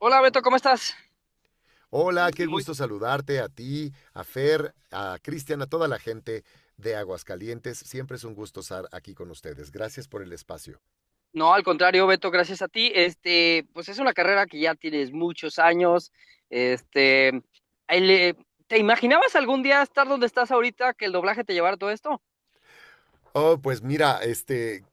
Hola Beto, ¿cómo estás? Hola, qué Muy, gusto saludarte a ti, a Fer, a Cristian, a toda la gente de Aguascalientes. Siempre es un gusto estar aquí con ustedes. Gracias por el espacio. no, al contrario, Beto, gracias a ti. Pues es una carrera que ya tienes muchos años. Este, ahí le- ¿Te imaginabas algún día estar donde estás ahorita, que el doblaje te llevara todo esto? Oh, pues mira,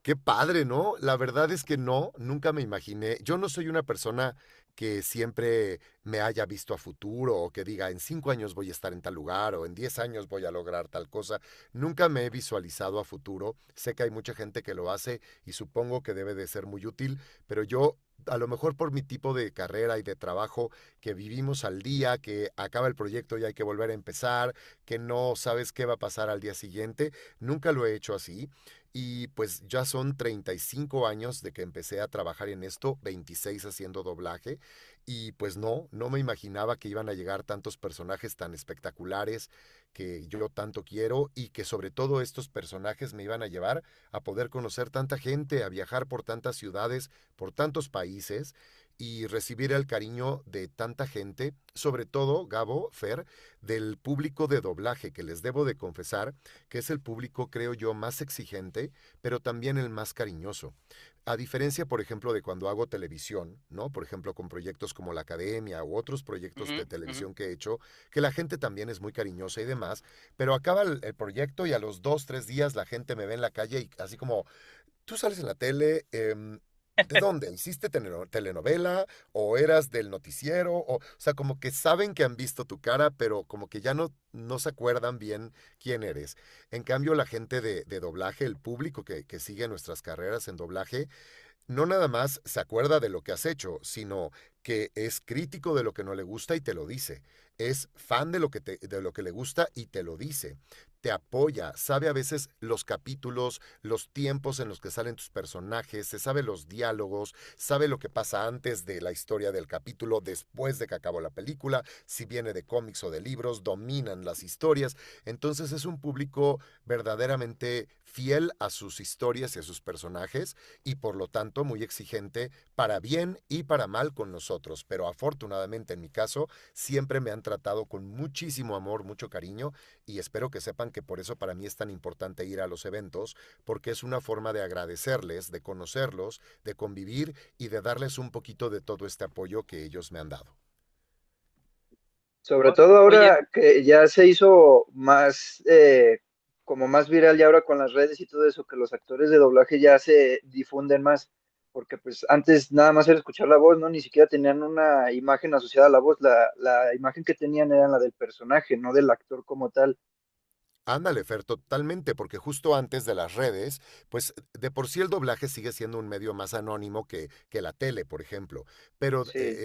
qué padre, ¿no? La verdad es que no, nunca me imaginé. Yo no soy una persona que siempre me haya visto a futuro o que diga en 5 años voy a estar en tal lugar o en 10 años voy a lograr tal cosa. Nunca me he visualizado a futuro. Sé que hay mucha gente que lo hace y supongo que debe de ser muy útil, pero yo, a lo mejor por mi tipo de carrera y de trabajo, que vivimos al día, que acaba el proyecto y hay que volver a empezar, que no sabes qué va a pasar al día siguiente. Nunca lo he hecho así y pues ya son 35 años de que empecé a trabajar en esto, 26 haciendo doblaje y pues no me imaginaba que iban a llegar tantos personajes tan espectaculares que yo tanto quiero y que sobre todo estos personajes me iban a llevar a poder conocer tanta gente, a viajar por tantas ciudades, por tantos países y recibir el cariño de tanta gente, sobre todo, Gabo, Fer, del público de doblaje, que les debo de confesar que es el público, creo yo, más exigente, pero también el más cariñoso. A diferencia, por ejemplo, de cuando hago televisión, ¿no? Por ejemplo, con proyectos como La Academia u otros proyectos Ujú, de ujú. televisión que he hecho, que la gente también es muy cariñosa y demás, pero acaba el proyecto y a los 2, 3 días la gente me ve en la calle y así como, tú sales en la tele, ¿de dónde? ¿Hiciste telenovela o eras del noticiero? O sea, como que saben que han visto tu cara, pero como que ya no se acuerdan bien quién eres. En cambio, la gente de doblaje, el público que sigue nuestras carreras en doblaje, no nada más se acuerda de lo que has hecho, sino que es crítico de lo que no le gusta y te lo dice. Es fan de lo que le gusta y te lo dice. Te apoya, sabe a veces los capítulos, los tiempos en los que salen tus personajes, se sabe los diálogos, sabe lo que pasa antes de la historia del capítulo, después de que acabó la película, si viene de cómics o de libros, dominan las historias. Entonces es un público verdaderamente fiel a sus historias y a sus personajes y por lo tanto muy exigente para bien y para mal con nosotros. Pero afortunadamente en mi caso siempre me han tratado con muchísimo amor, mucho cariño y espero que sepan que por eso para mí es tan importante ir a los eventos, porque es una forma de agradecerles, de conocerlos, de convivir y de darles un poquito de todo este apoyo que ellos me han dado. O- Sobre todo Oye, ahora que ya se hizo más, como más viral y ahora con las redes y todo eso, que los actores de doblaje ya se difunden más, porque pues antes nada más era escuchar la voz, ¿no? Ni siquiera tenían una imagen asociada a la voz, la imagen que tenían era la del personaje, no del actor como tal. Ándale, Fer, totalmente, porque justo antes de las redes, pues de por sí el doblaje sigue siendo un medio más anónimo que la tele, por ejemplo, pero Sí,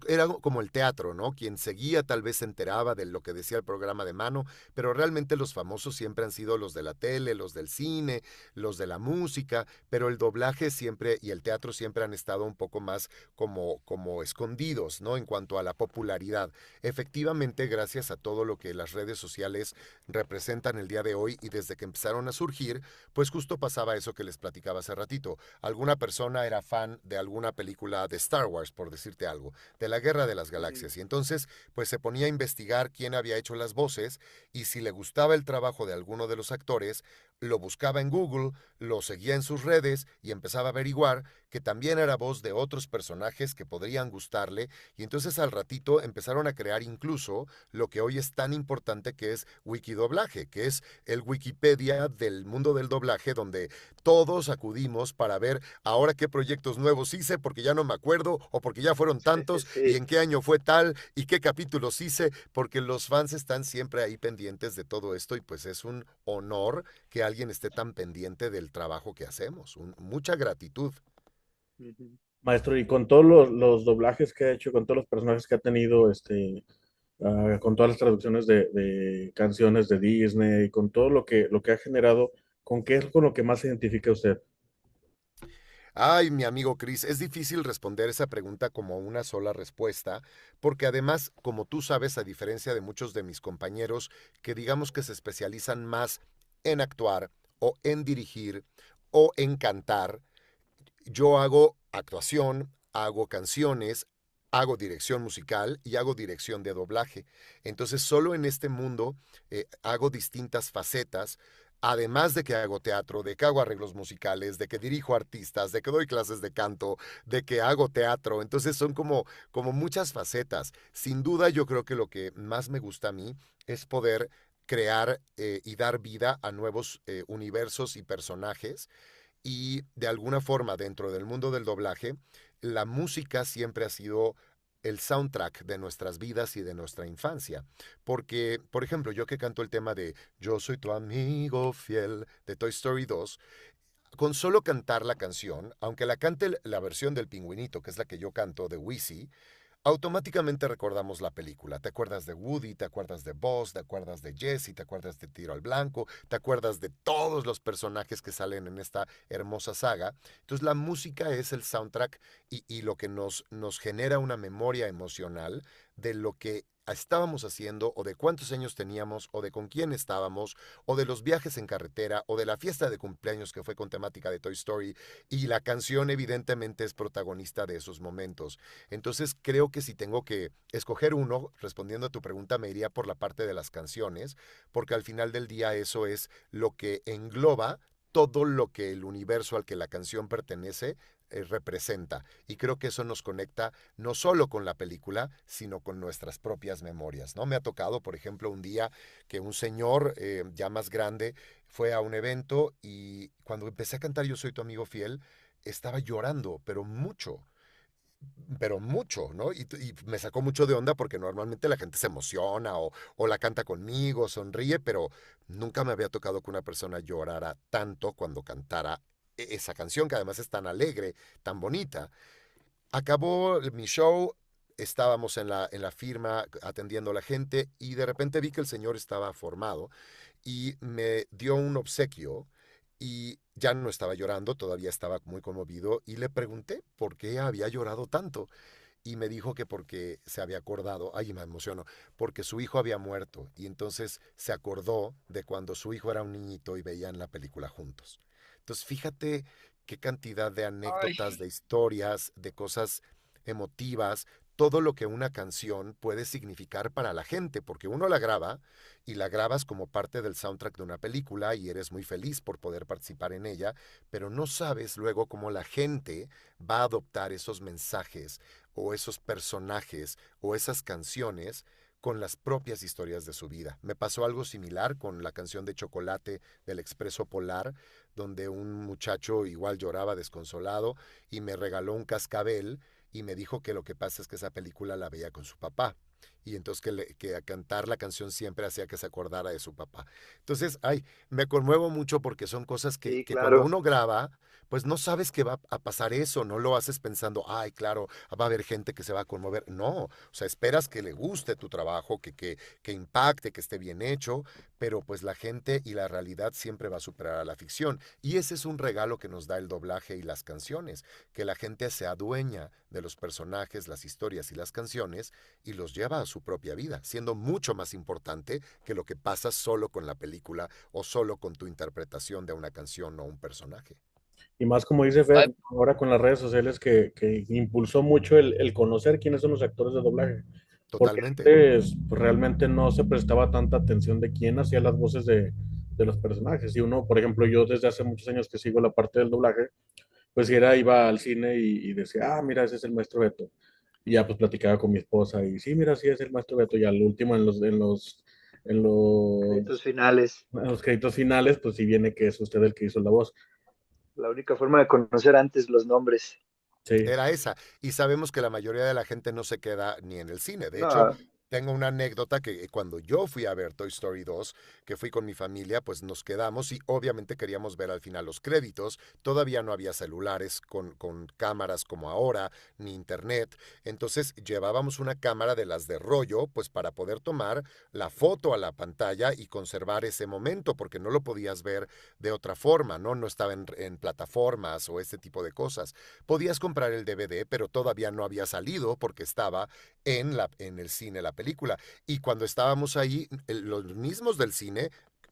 era como el teatro, ¿no? Quien seguía tal vez se enteraba de lo que decía el programa de mano, pero realmente los famosos siempre han sido los de la tele, los del cine, los de la música, pero el doblaje siempre y el teatro siempre han estado un poco más como escondidos, ¿no? En cuanto a la popularidad. Efectivamente, gracias a todo lo que las redes sociales representan el día de hoy y desde que empezaron a surgir, pues justo pasaba eso que les platicaba hace ratito. Alguna persona era fan de alguna película de Star Wars, por decirte algo, de la Guerra de las ujú, Galaxias, y entonces pues se ponía a investigar quién había hecho las voces y si le gustaba el trabajo de alguno de los actores, lo buscaba en Google, lo seguía en sus redes y empezaba a averiguar que también era voz de otros personajes que podrían gustarle y entonces al ratito empezaron a crear incluso lo que hoy es tan importante que es Wikidoblaje, que es el Wikipedia del mundo del doblaje donde todos acudimos para ver ahora qué proyectos nuevos hice porque ya no me acuerdo o porque ya fueron tantos y sí. en qué año fue tal y qué capítulos hice, porque los fans están siempre ahí pendientes de todo esto y pues es un honor que alguien esté tan pendiente del trabajo que hacemos. Mucha gratitud. Ujú. Maestro, y con todos los doblajes que ha hecho, con todos los personajes que ha tenido, con todas las traducciones de canciones de Disney, con todo lo que ha generado, ¿con qué es con lo que más se identifica usted? Ay, mi amigo Chris, es difícil responder esa pregunta como una sola respuesta, porque además, como tú sabes, a diferencia de muchos de mis compañeros que digamos que se especializan más en actuar o en dirigir o en cantar, yo hago actuación, hago canciones, hago dirección musical y hago dirección de doblaje. Entonces, solo en este mundo hago distintas facetas, además de que hago teatro, de que hago arreglos musicales, de que dirijo artistas, de que doy clases de canto, de que hago teatro. Entonces, son como muchas facetas. Sin duda, yo creo que lo que más me gusta a mí es poder crear y dar vida a nuevos universos y personajes y de alguna forma dentro del mundo del doblaje, la música siempre ha sido el soundtrack de nuestras vidas y de nuestra infancia. Porque, por ejemplo, yo que canto el tema de Yo soy tu amigo fiel de Toy Story 2, con solo cantar la canción, aunque la cante la versión del Pingüinito, que es la que yo canto de Wheezy, automáticamente recordamos la película. Te acuerdas de Woody, te acuerdas de Buzz, te acuerdas de Jessie, te acuerdas de Tiro al Blanco, te acuerdas de todos los personajes que salen en esta hermosa saga. Entonces la música es el soundtrack y lo que nos genera una memoria emocional de lo que estábamos haciendo o de cuántos años teníamos o de con quién estábamos o de los viajes en carretera o de la fiesta de cumpleaños que fue con temática de Toy Story y la canción evidentemente es protagonista de esos momentos. Entonces creo que si tengo que escoger uno, respondiendo a tu pregunta, me iría por la parte de las canciones, porque al final del día eso es lo que engloba todo lo que el universo al que la canción pertenece representa. Y creo que eso nos conecta no solo con la película, sino con nuestras propias memorias, ¿no? Me ha tocado, por ejemplo, un día que un señor ya más grande fue a un evento y cuando empecé a cantar Yo soy tu amigo fiel, estaba llorando, pero mucho, ¿no? Y me sacó mucho de onda porque normalmente la gente se emociona o la canta conmigo, sonríe, pero nunca me había tocado que una persona llorara tanto cuando cantara esa canción, que además es tan alegre, tan bonita. Acabó mi show, estábamos en la firma atendiendo a la gente y de repente vi que el señor estaba formado y me dio un obsequio y ya no estaba llorando, todavía estaba muy conmovido y le pregunté por qué había llorado tanto y me dijo que porque se había acordado, ay, me emociono, porque su hijo había muerto y entonces se acordó de cuando su hijo era un niñito y veían la película juntos. Entonces, fíjate qué cantidad de Ay, anécdotas, de historias, de cosas emotivas, todo lo que una canción puede significar para la gente, porque uno la graba y la grabas como parte del soundtrack de una película y eres muy feliz por poder participar en ella, pero no sabes luego cómo la gente va a adoptar esos mensajes o esos personajes o esas canciones con las propias historias de su vida. Me pasó algo similar con la canción de Chocolate del Expreso Polar, donde un muchacho igual lloraba desconsolado y me regaló un cascabel y me dijo que lo que pasa es que esa película la veía con su papá. Y entonces que a cantar la canción siempre hacía que se acordara de su papá. Entonces, ay, me conmuevo mucho porque son cosas Sí, que cuando claro. uno graba, pues no sabes que va a pasar eso, no lo haces pensando, ay, claro, va a haber gente que se va a conmover. No, o sea, esperas que le guste tu trabajo, que impacte, que esté bien hecho, pero pues la gente y la realidad siempre va a superar a la ficción. Y ese es un regalo que nos da el doblaje y las canciones, que la gente se adueña de los personajes, las historias y las canciones y los lleva a su propia vida, siendo mucho más importante que lo que pasa solo con la película o solo con tu interpretación de una canción o un personaje. Y más como dice Fer, ay, ahora con las redes sociales que impulsó mucho el conocer quiénes son los actores de doblaje. Porque Totalmente. antes pues, realmente no se prestaba tanta atención de quién hacía las voces de los personajes. Y uno, por ejemplo, yo desde hace muchos años que sigo la parte del doblaje, pues iba al cine y decía, ah, mira, ese es el maestro Beto. Y ya pues platicaba con mi esposa y sí, mira, sí es el maestro Beto. Y al último en Créditos finales. los créditos finales, pues sí viene que es usted el que hizo la voz. La única forma de conocer antes los nombres. Sí. Era esa. Y sabemos que la mayoría de la gente no se queda ni en el cine. De hecho, No, tengo una anécdota que cuando yo fui a ver Toy Story 2, que fui con mi familia, pues nos quedamos y obviamente queríamos ver al final los créditos. Todavía no había celulares con cámaras como ahora, ni internet. Entonces llevábamos una cámara de las de rollo, pues para poder tomar la foto a la pantalla y conservar ese momento, porque no lo podías ver de otra forma, ¿no? No estaba en plataformas o este tipo de cosas. Podías comprar el DVD, pero todavía no había salido porque estaba en el cine la película. Y cuando estábamos ahí, los mismos del cine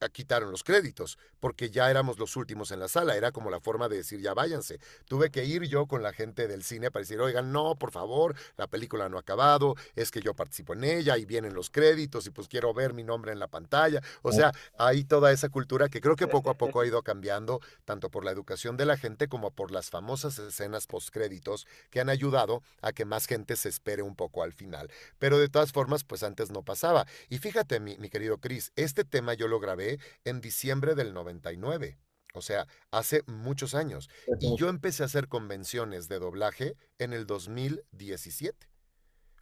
quitaron los créditos, porque ya éramos los últimos en la sala, era como la forma de decir, ya váyanse. Tuve que ir yo con la gente del cine para decir, oigan, no, por favor, la película no ha acabado, es que yo participo en ella y vienen los créditos y pues quiero ver mi nombre en la pantalla. O sea, hay toda esa cultura que creo que poco a poco ha ido cambiando, tanto por la educación de la gente como por las famosas escenas postcréditos que han ayudado a que más gente se espere un poco al final. Pero de todas formas, pues antes no pasaba. Y fíjate, mi querido Chris, este tema yo lo grabé en diciembre del 99. O sea, hace muchos años. Y yo empecé a hacer convenciones de doblaje en el 2017.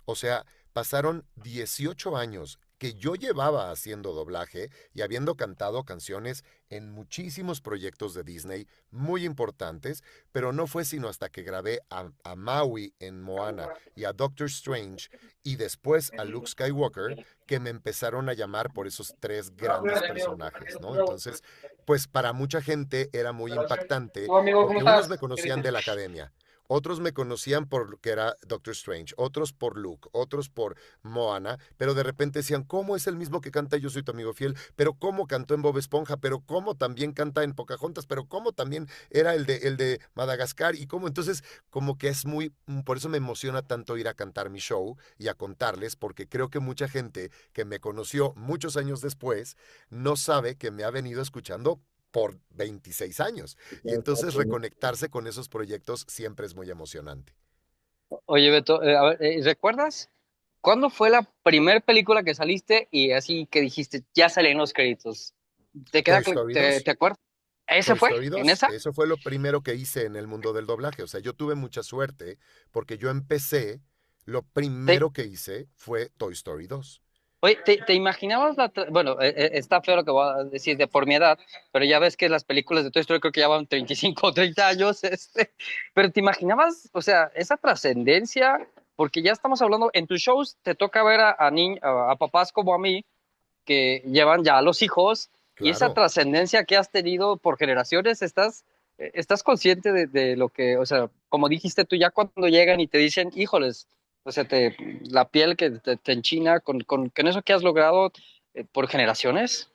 O sea, pasaron 18 años que yo llevaba haciendo doblaje y habiendo cantado canciones en muchísimos proyectos de Disney muy importantes, pero no fue sino hasta que grabé a Maui en Moana y a Doctor Strange y después a Luke Skywalker que me empezaron a llamar por esos tres grandes personajes, ¿no? Entonces, pues para mucha gente era muy impactante Oh, amigo, ¿cómo porque unos estás? me conocían de la academia. Otros me conocían por que era Doctor Strange, otros por Luke, otros por Moana, pero de repente decían, ¿cómo es el mismo que canta Yo soy tu amigo fiel? Pero ¿cómo cantó en Bob Esponja? Pero ¿cómo también canta en Pocahontas? Pero ¿cómo también era el de Madagascar? Y cómo entonces, como que es muy, por eso me emociona tanto ir a cantar mi show y a contarles, porque creo que mucha gente que me conoció muchos años después no sabe que me ha venido escuchando por 26 años. Y entonces reconectarse con esos proyectos siempre es muy emocionante. Oye, Beto, a ver, ¿recuerdas cuándo fue la primer película que saliste y así que dijiste, ya salen los créditos? ¿Te queda, Toy Story te 2. acuerdas? ¿Ese Toy fue? Story ¿En 2. esa? Eso fue lo primero que hice en el mundo del doblaje. O sea, yo tuve mucha suerte porque yo empecé, lo ¿Te, primero que hice fue Toy Story 2. oye, te imaginabas bueno, está feo lo que voy a decir de por mi edad, pero ya ves que las películas de Toy Story creo que ya van 35 o 30 años, pero te imaginabas, o sea, esa trascendencia, porque ya estamos hablando, en tus shows te toca ver a papás como a mí, que llevan ya a los hijos, y esa Claro. trascendencia que has tenido por generaciones, estás consciente de lo que, o sea, como dijiste tú, ya cuando llegan y te dicen, híjoles, o sea, la piel que te enchina con eso que has logrado por generaciones.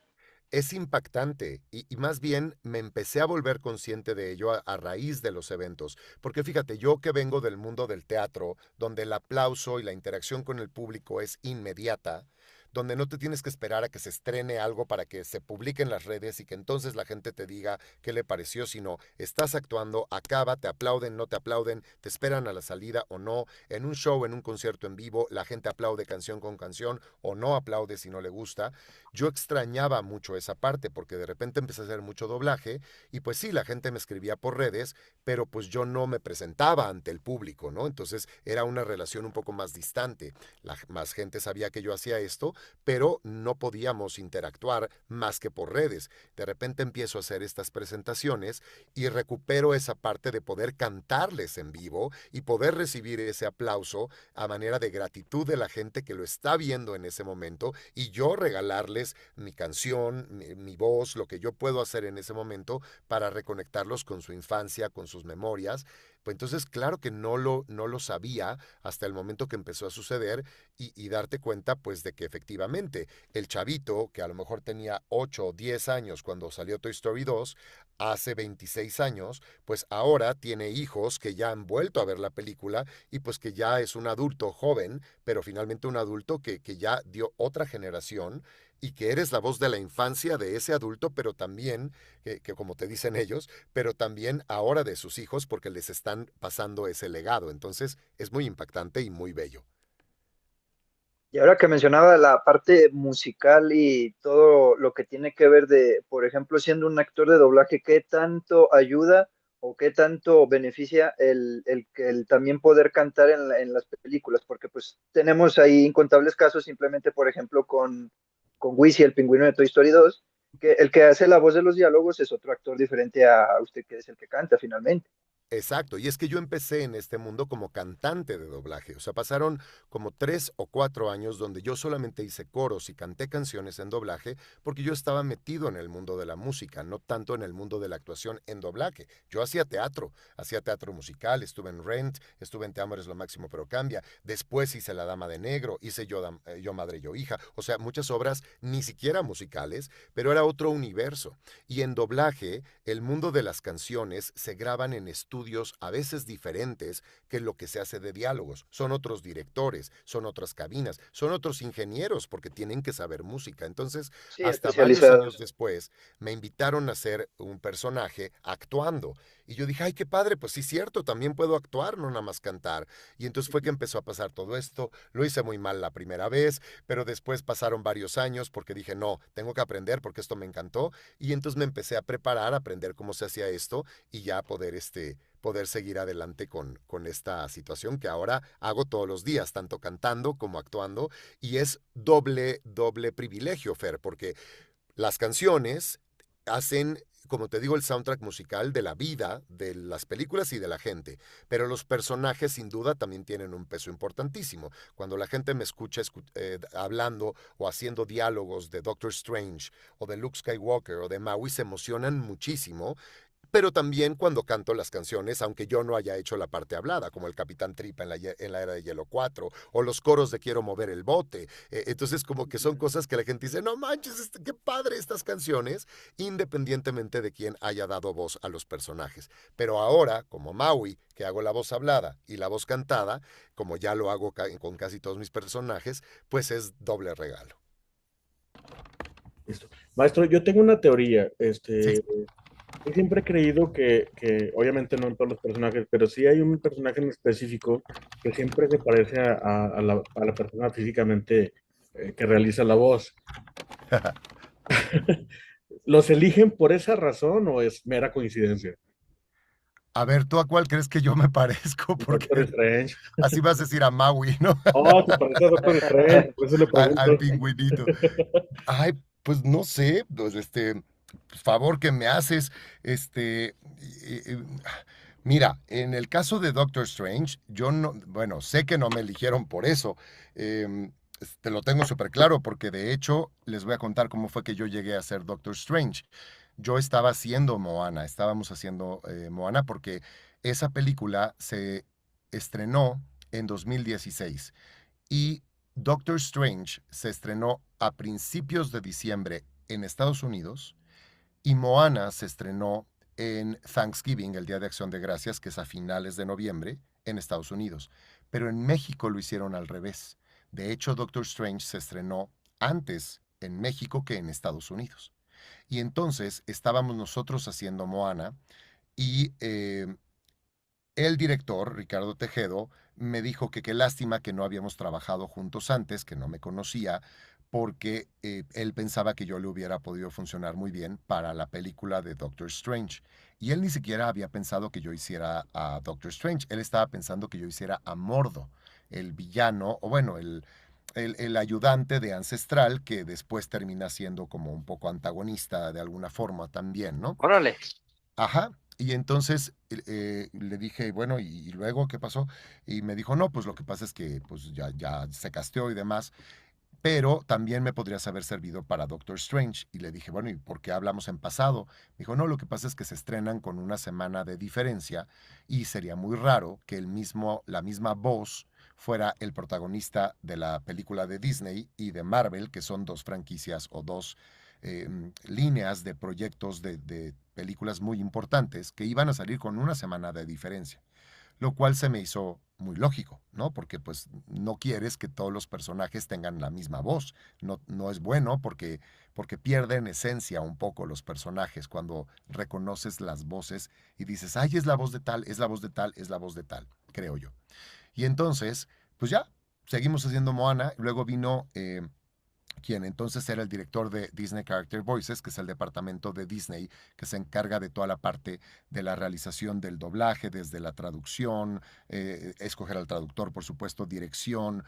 Es impactante y más bien me empecé a volver consciente de ello a raíz de los eventos, porque fíjate, yo que vengo del mundo del teatro, donde el aplauso y la interacción con el público es inmediata, donde no te tienes que esperar a que se estrene algo para que se publique en las redes y que entonces la gente te diga qué le pareció, sino estás actuando, acaba, te aplauden, no te aplauden, te esperan a la salida o no, en un show, en un concierto en vivo, la gente aplaude canción con canción o no aplaude si no le gusta. Yo extrañaba mucho esa parte porque de repente empecé a hacer mucho doblaje y pues sí, la gente me escribía por redes, pero pues yo no me presentaba ante el público, ¿no? Entonces era una relación un poco más distante. La más gente sabía que yo hacía esto, pero no podíamos interactuar más que por redes. De repente empiezo a hacer estas presentaciones y recupero esa parte de poder cantarles en vivo y poder recibir ese aplauso a manera de gratitud de la gente que lo está viendo en ese momento y yo regalarles mi canción, mi voz, lo que yo puedo hacer en ese momento para reconectarlos con su infancia, con sus memorias. Pues entonces, claro que no lo sabía hasta el momento que empezó a suceder y darte cuenta, pues, de que efectivamente el chavito, que a lo mejor tenía 8 o 10 años cuando salió Toy Story 2, hace 26 años, pues ahora tiene hijos que ya han vuelto a ver la película y pues que ya es un adulto joven, pero finalmente un adulto que ya dio otra generación y que eres la voz de la infancia de ese adulto, pero también, que como te dicen ellos, pero también ahora de sus hijos porque les están pasando ese legado. Entonces es muy impactante y muy bello. Y ahora que mencionaba la parte musical y todo lo que tiene que ver de, por ejemplo, siendo un actor de doblaje, ¿qué tanto ayuda o qué tanto beneficia el también poder cantar en las películas? Porque pues tenemos ahí incontables casos, simplemente, por ejemplo, con Wizzy, el pingüino de Toy Story 2, que el que hace la voz de los diálogos es otro actor diferente a usted, que es el que canta finalmente. Exacto, y es que yo empecé en este mundo como cantante de doblaje, o sea, pasaron como 3 o 4 años donde yo solamente hice coros y canté canciones en doblaje porque yo estaba metido en el mundo de la música, no tanto en el mundo de la actuación en doblaje. Yo hacía teatro musical, estuve en Rent, estuve en Te amo eres lo máximo pero cambia, después hice La Dama de Negro, hice Yo madre, yo hija, o sea, muchas obras ni siquiera musicales, pero era otro universo. Y en doblaje el mundo de las canciones se graban en estudios a veces diferentes que lo que se hace de diálogos. Son otros directores, son otras cabinas, son otros ingenieros porque tienen que saber música. Entonces, Sí, hasta varios años especializados. después, me invitaron a ser un personaje actuando. Y yo dije, ay, qué padre, pues sí, cierto, también puedo actuar, no nada más cantar. Y entonces fue que empezó a pasar todo esto. Lo hice muy mal la primera vez, pero después pasaron varios años porque dije, no, tengo que aprender porque esto me encantó y entonces me empecé a preparar, a aprender cómo se hacía esto y ya poder seguir adelante con esta situación que ahora hago todos los días, tanto cantando como actuando. Y es doble privilegio, Fer, porque las canciones hacen, como te digo, el soundtrack musical de la vida, de las películas y de la gente. Pero los personajes sin duda también tienen un peso importantísimo. Cuando la gente me escucha hablando o haciendo diálogos de Doctor Strange o de Luke Skywalker o de Maui, se emocionan muchísimo, pero también cuando canto las canciones, aunque yo no haya hecho la parte hablada, como el Capitán Tripa en la Era de Hielo 4, o los coros de Quiero mover el bote. Entonces, como que son cosas que la gente dice, no manches, qué padre estas canciones, independientemente de quién haya dado voz a los personajes. Pero ahora, como Maui, que hago la voz hablada y la voz cantada, como ya lo hago con casi todos mis personajes, pues es doble regalo. Listo. Maestro, yo tengo una teoría. Sí. Yo siempre he creído que, obviamente no en todos los personajes, pero sí hay un personaje en específico que siempre se parece a la persona físicamente que realiza la voz. ¿Los eligen por esa razón o es mera coincidencia? A ver, ¿tú a cuál crees que yo me parezco? Doctor Porque Strange. así vas a decir a Maui, ¿no? Oh, se parece a Doctor Strange, por eso le Al pregunto. pingüinito. Ay, pues no sé, pues pues, favor que me haces, este, eh, eh, mira, en el caso de Doctor Strange, yo no, bueno, sé que no me eligieron por eso, te lo tengo súper claro, porque de hecho les voy a contar cómo fue que yo llegué a ser Doctor Strange. Yo estaba haciendo Moana, estábamos haciendo Moana porque esa película se estrenó en 2016 y Doctor Strange se estrenó a principios de diciembre en Estados Unidos y Moana se estrenó en Thanksgiving, el Día de Acción de Gracias, que es a finales de noviembre, en Estados Unidos. Pero en México lo hicieron al revés. De hecho, Doctor Strange se estrenó antes en México que en Estados Unidos. Y entonces estábamos nosotros haciendo Moana y el director, Ricardo Tejedo, me dijo que qué lástima que no habíamos trabajado juntos antes, que no me conocía, porque él pensaba que yo le hubiera podido funcionar muy bien para la película de Doctor Strange. Y él ni siquiera había pensado que yo hiciera a Doctor Strange, él estaba pensando que yo hiciera a Mordo, el villano, o bueno, el ayudante de Ancestral, que después termina siendo como un poco antagonista de alguna forma también, ¿no? Órale. Ajá. Y entonces le dije, bueno, ¿y luego qué pasó? Y me dijo, no, pues lo que pasa es que pues ya se casteó y demás, pero también me podrías haber servido para Doctor Strange. Y le dije, bueno, ¿y por qué hablamos en pasado? Me dijo, no, lo que pasa es que se estrenan con una semana de diferencia y sería muy raro que la misma voz fuera el protagonista de la película de Disney y de Marvel, que son dos franquicias o dos líneas de proyectos de películas muy importantes que iban a salir con una semana de diferencia, lo cual se me hizo muy lógico, ¿no? Porque pues no quieres que todos los personajes tengan la misma voz, no es bueno porque pierden esencia un poco los personajes cuando reconoces las voces y dices, ay, es la voz de tal, es la voz de tal, es la voz de tal, creo yo. Y entonces, pues ya, seguimos haciendo Moana, luego vino quien entonces era el director de Disney Character Voices, que es el departamento de Disney que se encarga de toda la parte de la realización del doblaje, desde la traducción, escoger al traductor, por supuesto, dirección,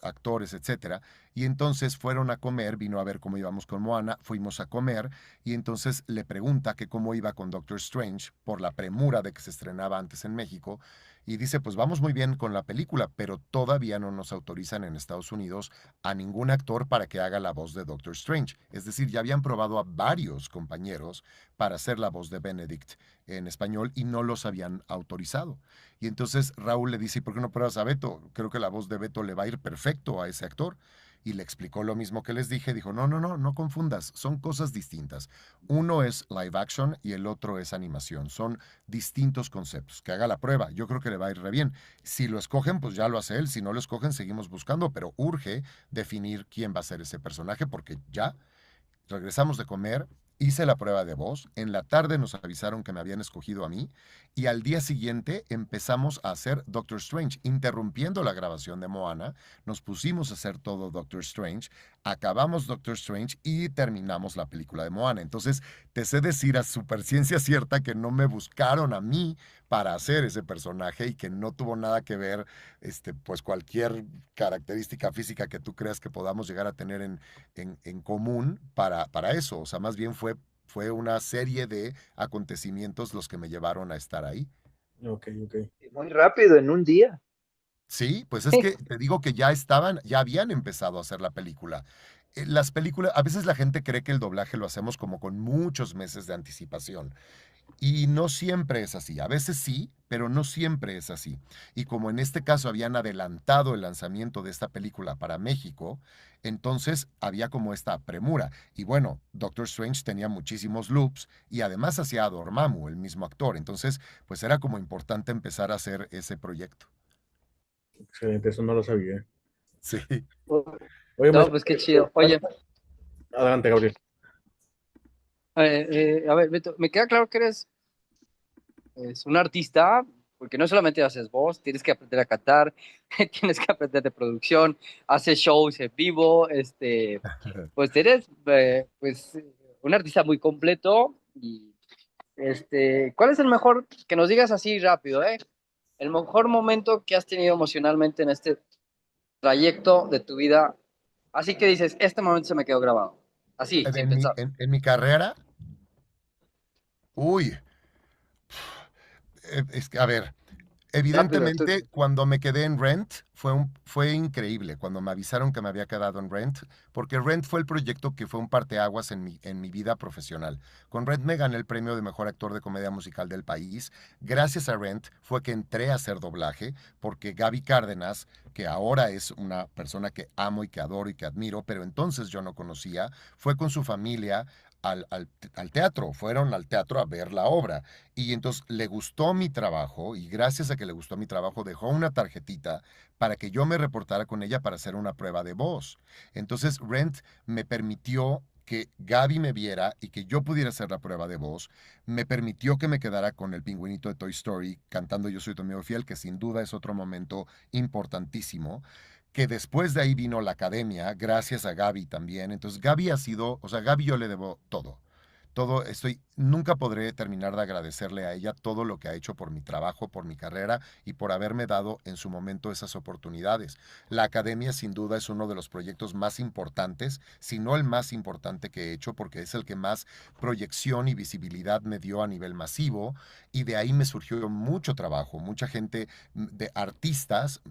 actores, etcétera. Y entonces fueron a comer, vino a ver cómo íbamos con Moana, fuimos a comer y entonces le pregunta que cómo iba con Doctor Strange por la premura de que se estrenaba antes en México y dice, pues vamos muy bien con la película, pero todavía no nos autorizan en Estados Unidos a ningún actor para que haga la voz de Doctor Strange. Es decir, ya habían probado a varios compañeros para hacer la voz de Benedict en español y no los habían autorizado. Y entonces Raúl le dice, ¿y por qué no pruebas a Beto? Creo que la voz de Beto le va a ir perfecto a ese actor. Y le explicó lo mismo que les dije, dijo, no, no, no, no confundas, son cosas distintas. Uno es live action y el otro es animación, son distintos conceptos. Que haga la prueba, yo creo que le va a ir re bien. Si lo escogen, pues ya lo hace él, si no lo escogen, seguimos buscando, pero urge definir quién va a ser ese personaje porque ya regresamos de comer, hice la prueba de voz, en la tarde nos avisaron que me habían escogido a mí y al día siguiente empezamos a hacer Doctor Strange, interrumpiendo la grabación de Moana, nos pusimos a hacer todo Doctor Strange, acabamos Doctor Strange y terminamos la película de Moana. Entonces, te sé decir a superciencia cierta que no me buscaron a mí para hacer ese personaje y que no tuvo nada que ver, pues cualquier característica física que tú creas que podamos llegar a tener en común para eso. O sea, más bien fue una serie de acontecimientos los que me llevaron a estar ahí. Ok, ok. Y muy rápido, en un día. Sí, pues es que te digo que ya habían empezado a hacer la película. Las películas, a veces la gente cree que el doblaje lo hacemos como con muchos meses de anticipación. Y no siempre es así, a veces sí, pero no siempre es así. Y como en este caso habían adelantado el lanzamiento de esta película para México, entonces había como esta premura. Y bueno, Doctor Strange tenía muchísimos loops y además hacía a Dormammu, el mismo actor. Entonces, pues era como importante empezar a hacer ese proyecto. Excelente, eso no lo sabía. Sí. Oye, No, maestro, pues qué chido. Oye, adelante, Gabriel. a ver, Beto, me queda claro que eres un artista, porque no solamente haces voz, tienes que aprender a cantar, tienes que aprender de producción, haces shows en vivo, pues eres pues un artista muy completo y ¿cuál es el mejor, que nos digas así rápido, el mejor momento que has tenido emocionalmente en este trayecto de tu vida? Así que dices, este momento se me quedó grabado. Así, sin En mi, pensar. en mi carrera, uy, es que, a ver, Rápido, tú. evidentemente, cuando me quedé en Rent, fue increíble cuando me avisaron que me había quedado en Rent, porque Rent fue el proyecto que fue un parteaguas en mi vida profesional. Con Rent me gané el premio de mejor actor de comedia musical del país. Gracias a Rent fue que entré a hacer doblaje, porque Gaby Cárdenas, que ahora es una persona que amo y que adoro y que admiro, pero entonces yo no conocía, fue con su familia al teatro, fueron al teatro a ver la obra. Y entonces le gustó mi trabajo y gracias a que le gustó mi trabajo dejó una tarjetita para que yo me reportara con ella para hacer una prueba de voz. Entonces Rent me permitió que Gaby me viera y que yo pudiera hacer la prueba de voz, me permitió que me quedara con el pingüinito de Toy Story cantando Yo soy tu amigo fiel, que sin duda es otro momento importantísimo, que después de ahí vino la academia, gracias a Gaby también. Entonces Gaby ha sido, o sea, Gaby yo le debo todo. Todo, nunca podré terminar de agradecerle a ella todo lo que ha hecho por mi trabajo, por mi carrera y por haberme dado en su momento esas oportunidades. La academia sin duda es uno de los proyectos más importantes, si no el más importante que he hecho, porque es el que más proyección y visibilidad me dio a nivel masivo y de ahí me surgió mucho trabajo. Mucha gente de artistas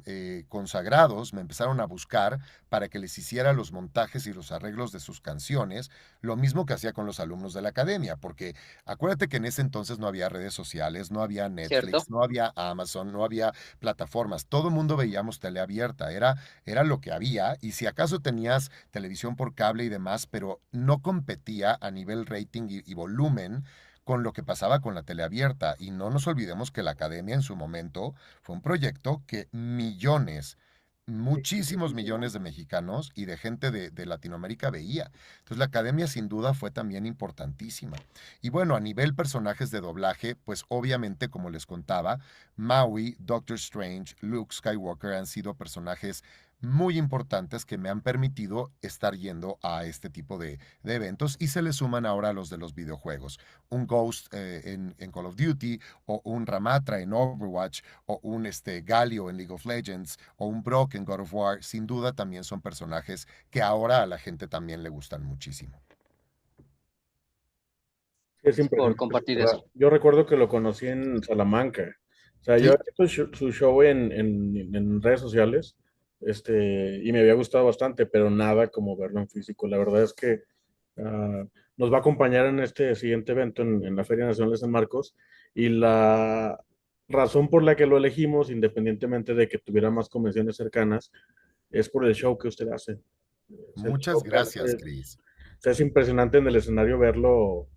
consagrados me empezaron a buscar para que les hiciera los montajes y los arreglos de sus canciones, lo mismo que hacía con los alumnos de la academia, porque acuérdate que en ese entonces no había redes sociales, no había ¿Cierto? Netflix, no había Amazon, no había plataformas, todo el mundo veíamos tele abierta, era lo que había, y si acaso tenías televisión por cable y demás, pero no competía a nivel rating y volumen con lo que pasaba con la tele abierta. Y no nos olvidemos que la academia en su momento fue un proyecto que millones, muchísimos millones de mexicanos y de gente de Latinoamérica veía. Entonces la academia sin duda fue también importantísima. Y bueno, a nivel personajes de doblaje, pues obviamente, como les contaba, Maui, Doctor Strange, Luke Skywalker han sido personajes muy importantes que me han permitido estar yendo a este tipo de eventos y se le suman ahora los de los videojuegos. Un Ghost en Call of Duty o un Ramatra en Overwatch o un Galio en League of Legends o un Brock en God of War, sin duda también son personajes que ahora a la gente también le gustan muchísimo. Es Por impresionante, compartir la eso. verdad. Yo recuerdo que lo conocí en Salamanca. O sea, yo Sí, he visto su show en redes sociales, y me había gustado bastante, pero nada como verlo en físico. La verdad es que ah, nos va a acompañar en este siguiente evento en la Feria Nacional de San Marcos y la razón por la que lo elegimos, independientemente de que tuviera más convenciones cercanas, es por el show que usted hace. O sea, el muchas show que gracias, hace, Chris. o sea, es impresionante en el escenario verlo.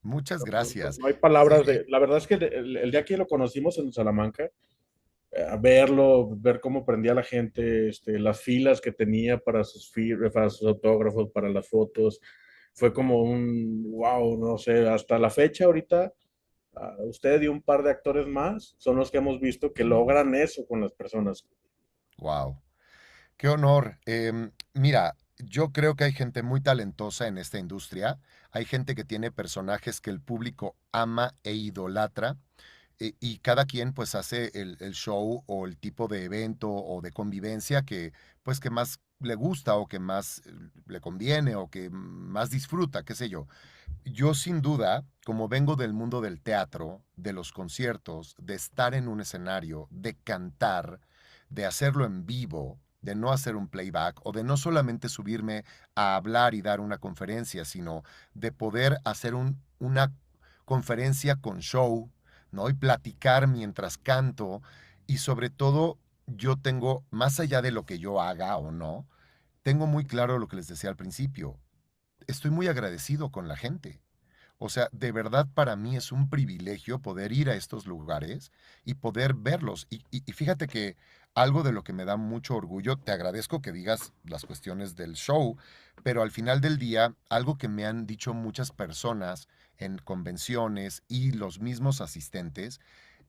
Muchas No, gracias. no hay palabras Eh, de. La verdad es que el día que lo conocimos en Salamanca, a verlo, ver cómo prendía la gente, las filas que tenía para sus autógrafos, para las fotos, fue como un wow, no sé, hasta la fecha ahorita, usted y un par de actores más son los que hemos visto que logran eso con las personas. wow. Qué honor. Mira, yo creo que hay gente muy talentosa en esta industria. Hay gente que tiene personajes que el público ama e idolatra. Y cada quien pues hace el show o el tipo de evento o de convivencia que pues que más le gusta o que más le conviene o que más disfruta, qué sé yo. Yo sin duda, como vengo del mundo del teatro, de los conciertos, de estar en un escenario, de cantar, de hacerlo en vivo, de no hacer un playback o de no solamente subirme a hablar y dar una conferencia, sino de poder hacer una conferencia con show, ¿no? Y platicar mientras canto y sobre todo yo tengo, más allá de lo que yo haga o no, tengo muy claro lo que les decía al principio. Estoy muy agradecido con la gente. O sea, de verdad para mí es un privilegio poder ir a estos lugares y poder verlos. Y fíjate que algo de lo que me da mucho orgullo, te agradezco que digas las cuestiones del show, pero al final del día, algo que me han dicho muchas personas en convenciones y los mismos asistentes,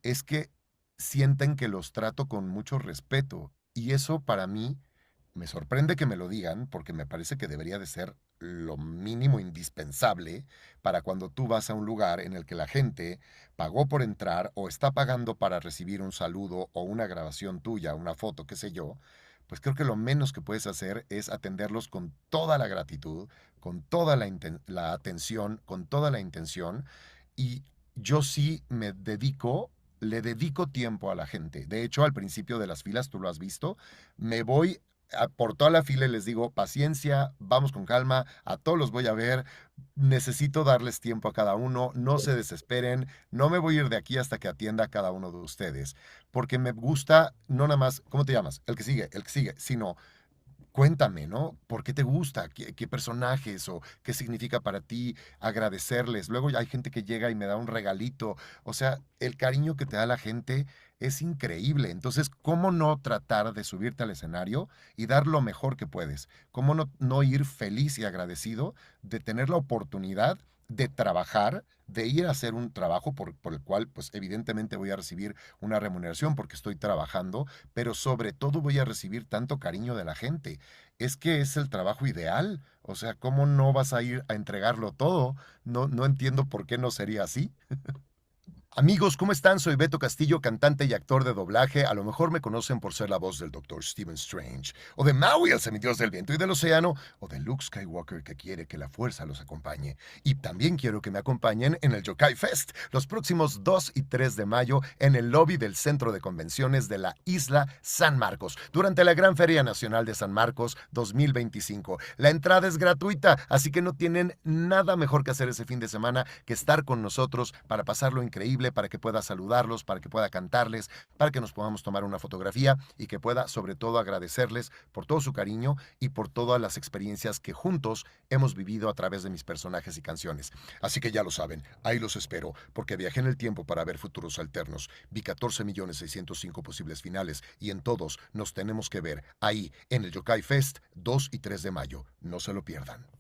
es que sienten que los trato con mucho respeto. Y eso para mí me sorprende que me lo digan porque me parece que debería de ser lo mínimo indispensable para cuando tú vas a un lugar en el que la gente pagó por entrar o está pagando para recibir un saludo o una grabación tuya, una foto, qué sé yo, pues creo que lo menos que puedes hacer es atenderlos con toda la gratitud, con toda la atención, con toda la intención. Y yo sí le dedico tiempo a la gente. De hecho, al principio de las filas, tú lo has visto, me voy por toda la fila y les digo, paciencia, vamos con calma, a todos los voy a ver, necesito darles tiempo a cada uno, no se desesperen, no me voy a ir de aquí hasta que atienda a cada uno de ustedes, porque me gusta, no nada más, ¿cómo te llamas? El que sigue, sino cuéntame, ¿no? ¿Por qué te gusta? ¿Qué personajes o qué significa para ti agradecerles? Luego hay gente que llega y me da un regalito. O sea, el cariño que te da la gente es increíble. Entonces, ¿cómo no tratar de subirte al escenario y dar lo mejor que puedes? ¿Cómo no ir feliz y agradecido de tener la oportunidad de trabajar, de ir a hacer un trabajo por el cual, pues evidentemente voy a recibir una remuneración porque estoy trabajando, pero sobre todo voy a recibir tanto cariño de la gente? Es que es el trabajo ideal. O sea, ¿cómo no vas a ir a entregarlo todo? No entiendo por qué no sería así. Amigos, ¿cómo están? Soy Beto Castillo, cantante y actor de doblaje. A lo mejor me conocen por ser la voz del Doctor Stephen Strange, o de Maui, el semidios del viento y del océano, o de Luke Skywalker que quiere que la fuerza los acompañe. Y también quiero que me acompañen en el Yokai Fest los próximos 2 y 3 de mayo en el lobby del Centro de Convenciones de la Isla San Marcos, durante la Gran Feria Nacional de San Marcos 2025. La entrada es gratuita, así que no tienen nada mejor que hacer ese fin de semana que estar con nosotros para pasarlo increíble, para que pueda saludarlos, para que pueda cantarles, para que nos podamos tomar una fotografía y que pueda sobre todo agradecerles por todo su cariño y por todas las experiencias que juntos hemos vivido a través de mis personajes y canciones. Así que ya lo saben, ahí los espero, porque viajé en el tiempo para ver futuros alternos, vi 14.605.000 posibles finales y en todos nos tenemos que ver ahí en el Yokai Fest 2 y 3 de mayo. No se lo pierdan.